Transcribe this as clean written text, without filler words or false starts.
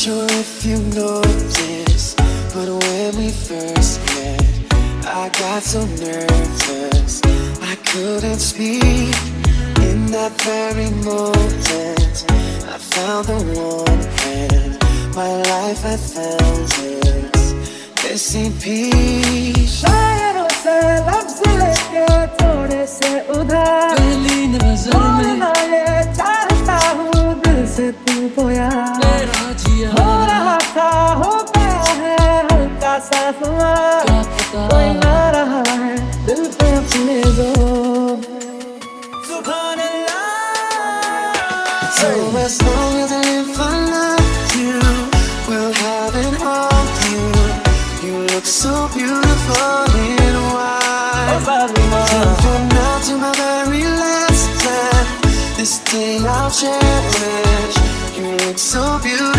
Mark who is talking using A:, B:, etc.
A: sure if you noticed, but when we first met, I got so nervous I couldn't speak. In that very moment, I found the one, and my life had found hers. Missing peace.
B: शायरों से लफ्ज़ लेके थोड़े से उधार,
C: पहली नजर में
B: बोलना ये चाहता हूँ दिल से तू बोया।
C: मेरा जिया
B: हो रहा था हो गया है हल्का सा खुमार,
C: क्या पता
B: कोई ना रहा है दिल पे अपने जोर।
A: Subhanallah. So as long as I live, I love you. We'll have it all, you. You look so beautiful in white. From now to my very last breath, this day I'll cherish. You look so beautiful.